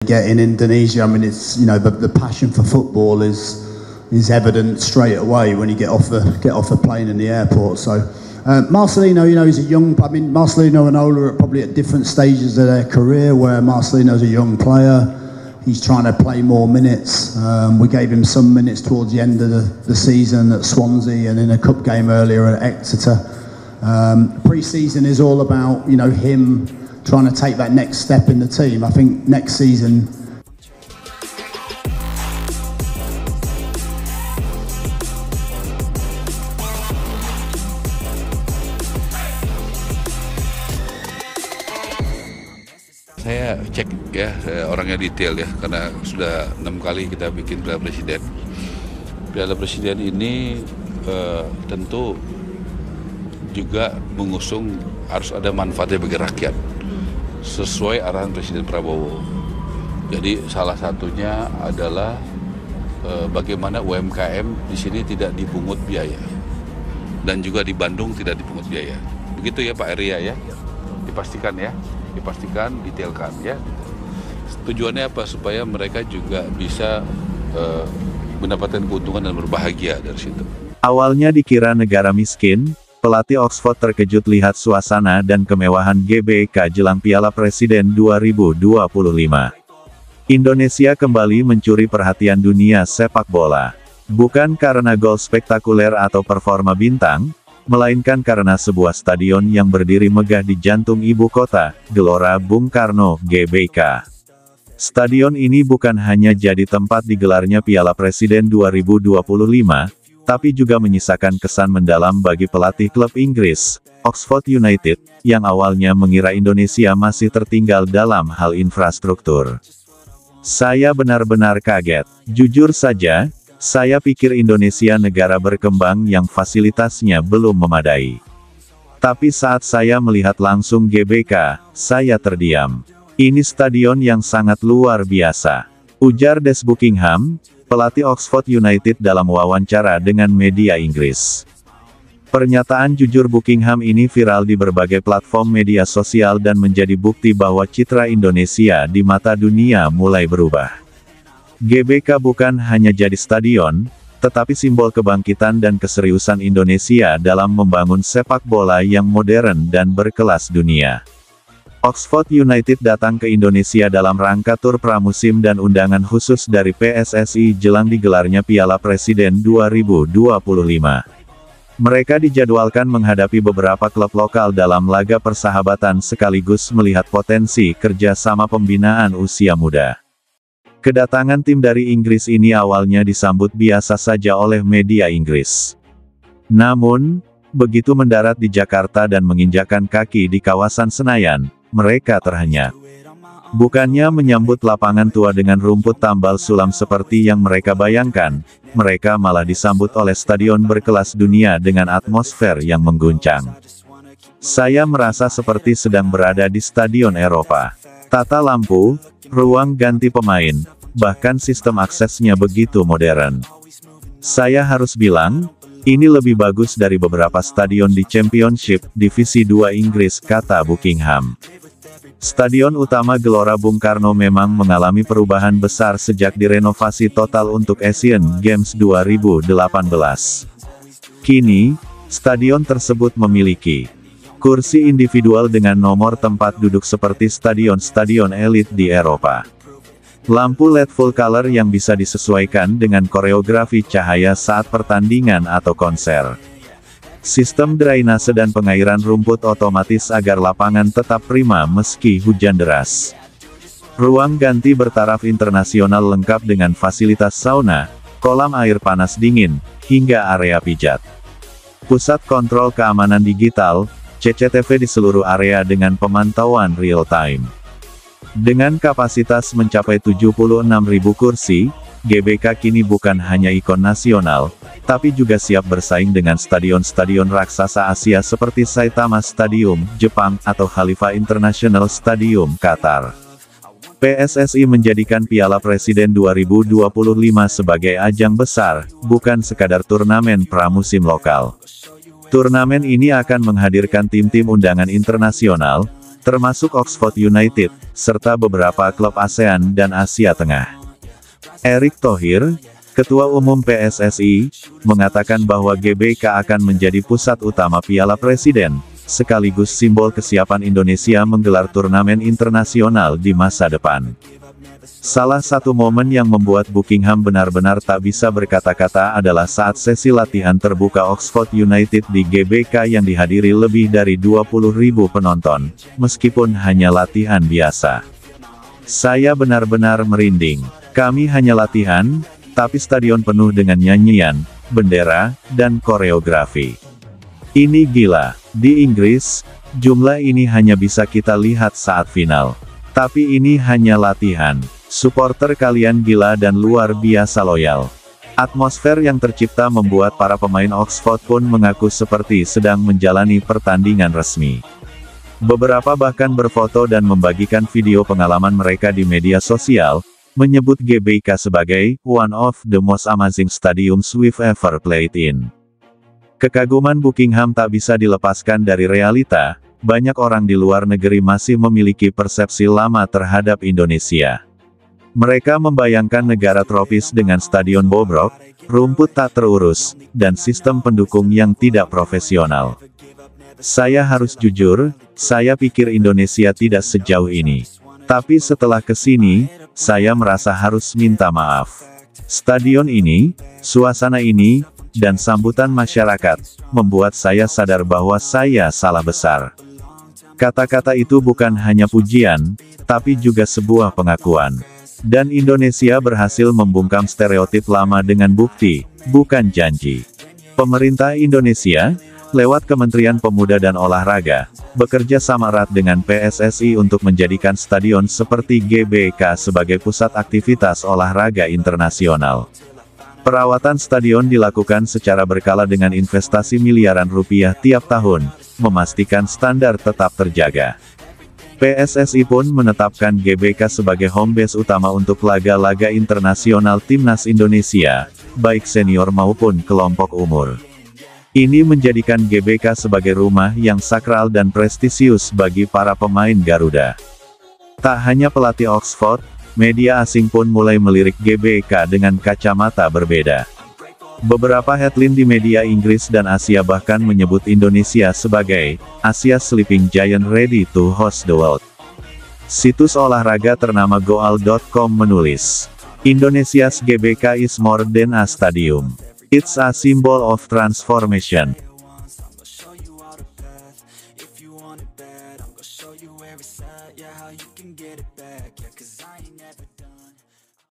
get in Indonesia. I mean, it's the passion for football is evident straight away when you get off the plane in the airport. So Marcelino, he's a young. I mean, Marcelino and Ola are probably at different stages of their career. Where Marcelino's a young player, he's trying to play more minutes. We gave him some minutes towards the end of the season at Swansea and in a cup game earlier at Exeter. Pre-season is all about him trying to take that next step in the team. I think next season. Saya cek ya, orangnya detail ya, karena sudah 6 kali kita bikin Piala Presiden. Piala Presiden ini tentu juga mengusung harus ada manfaatnya bagi rakyat, sesuai arahan Presiden Prabowo. Jadi salah satunya adalah bagaimana UMKM di sini tidak dipungut biaya, dan juga di Bandung tidak dipungut biaya. Begitu ya Pak Eri ya, dipastikan ya. Dipastikan, detailkan ya. Tujuannya apa? Supaya mereka juga bisa mendapatkan keuntungan dan berbahagia dari situ. Awalnya dikira negara miskin, pelatih Oxford terkejut lihat suasana dan kemewahan GBK jelang Piala Presiden 2025. Indonesia kembali mencuri perhatian dunia sepak bola. Bukan karena gol spektakuler atau performa bintang, melainkan karena sebuah stadion yang berdiri megah di jantung ibu kota, Gelora Bung Karno, GBK. Stadion ini bukan hanya jadi tempat digelarnya Piala Presiden 2025, tapi juga menyisakan kesan mendalam bagi pelatih klub Inggris, Oxford United, yang awalnya mengira Indonesia masih tertinggal dalam hal infrastruktur. Saya benar-benar kaget. Jujur saja, saya pikir Indonesia negara berkembang yang fasilitasnya belum memadai. Tapi saat saya melihat langsung GBK, saya terdiam. Ini stadion yang sangat luar biasa, ujar Des Buckingham, pelatih Oxford United dalam wawancara dengan media Inggris. Pernyataan jujur Buckingham ini viral di berbagai platform media sosial dan menjadi bukti bahwa citra Indonesia di mata dunia mulai berubah. GBK bukan hanya jadi stadion, tetapi simbol kebangkitan dan keseriusan Indonesia dalam membangun sepak bola yang modern dan berkelas dunia. Oxford United datang ke Indonesia dalam rangka tur pramusim dan undangan khusus dari PSSI jelang digelarnya Piala Presiden 2025. Mereka dijadwalkan menghadapi beberapa klub lokal dalam laga persahabatan sekaligus melihat potensi kerjasama pembinaan usia muda. Kedatangan tim dari Inggris ini awalnya disambut biasa saja oleh media Inggris. Namun, begitu mendarat di Jakarta dan menginjakan kaki di kawasan Senayan, mereka terhenyak. Bukannya menyambut lapangan tua dengan rumput tambal sulam seperti yang mereka bayangkan, mereka malah disambut oleh stadion berkelas dunia dengan atmosfer yang mengguncang. Saya merasa seperti sedang berada di stadion Eropa. Tata lampu, ruang ganti pemain, bahkan sistem aksesnya begitu modern. Saya harus bilang, ini lebih bagus dari beberapa stadion di Championship, Divisi 2 Inggris, kata Buckingham. Stadion utama Gelora Bung Karno memang mengalami perubahan besar sejak direnovasi total untuk Asian Games 2018. Kini, stadion tersebut memiliki kursi individual dengan nomor tempat duduk seperti stadion-stadion elit di Eropa. Lampu LED full color yang bisa disesuaikan dengan koreografi cahaya saat pertandingan atau konser. Sistem drainase dan pengairan rumput otomatis agar lapangan tetap prima meski hujan deras. Ruang ganti bertaraf internasional lengkap dengan fasilitas sauna, kolam air panas dingin, hingga area pijat. Pusat kontrol keamanan digital, CCTV di seluruh area dengan pemantauan real-time. Dengan kapasitas mencapai 76.000 kursi, GBK kini bukan hanya ikon nasional, tapi juga siap bersaing dengan stadion-stadion raksasa Asia seperti Saitama Stadium, Jepang, atau Khalifa International Stadium, Qatar. PSSI menjadikan Piala Presiden 2025 sebagai ajang besar, bukan sekadar turnamen pramusim lokal. Turnamen ini akan menghadirkan tim-tim undangan internasional, termasuk Oxford United, serta beberapa klub ASEAN dan Asia Tengah. Erick Thohir, Ketua Umum PSSI, mengatakan bahwa GBK akan menjadi pusat utama Piala Presiden, sekaligus simbol kesiapan Indonesia menggelar turnamen internasional di masa depan. Salah satu momen yang membuat Buckingham benar-benar tak bisa berkata-kata adalah saat sesi latihan terbuka Oxford United di GBK yang dihadiri lebih dari 20.000 penonton, meskipun hanya latihan biasa. Saya benar-benar merinding. Kami hanya latihan, tapi stadion penuh dengan nyanyian, bendera, dan koreografi. Ini gila. Di Inggris, jumlah ini hanya bisa kita lihat saat final. Tapi ini hanya latihan. Supporter kalian gila dan luar biasa loyal. Atmosfer yang tercipta membuat para pemain Oxford pun mengaku seperti sedang menjalani pertandingan resmi. Beberapa bahkan berfoto dan membagikan video pengalaman mereka di media sosial, menyebut GBK sebagai one of the most amazing stadiums we've ever played in. Kekaguman Buckingham tak bisa dilepaskan dari realita, banyak orang di luar negeri masih memiliki persepsi lama terhadap Indonesia. Mereka membayangkan negara tropis dengan stadion bobrok, rumput tak terurus, dan sistem pendukung yang tidak profesional. Saya harus jujur, saya pikir Indonesia tidak sejauh ini. Tapi setelah kesini, saya merasa harus minta maaf. Stadion ini, suasana ini, dan sambutan masyarakat, membuat saya sadar bahwa saya salah besar. Kata-kata itu bukan hanya pujian, tapi juga sebuah pengakuan. Dan Indonesia berhasil membungkam stereotip lama dengan bukti, bukan janji. Pemerintah Indonesia, lewat Kementerian Pemuda dan Olahraga, bekerja sama erat dengan PSSI untuk menjadikan stadion seperti GBK sebagai pusat aktivitas olahraga internasional. Perawatan stadion dilakukan secara berkala dengan investasi miliaran rupiah tiap tahun, memastikan standar tetap terjaga. PSSI pun menetapkan GBK sebagai home base utama untuk laga-laga internasional timnas Indonesia, baik senior maupun kelompok umur. Ini menjadikan GBK sebagai rumah yang sakral dan prestisius bagi para pemain Garuda. Tak hanya pelatih Oxford, media asing pun mulai melirik GBK dengan kacamata berbeda. Beberapa headline di media Inggris dan Asia bahkan menyebut Indonesia sebagai Asia's Sleeping Giant ready to host the world. Situs olahraga ternama Goal.com menulis, Indonesia's GBK is more than a stadium. It's a symbol of transformation.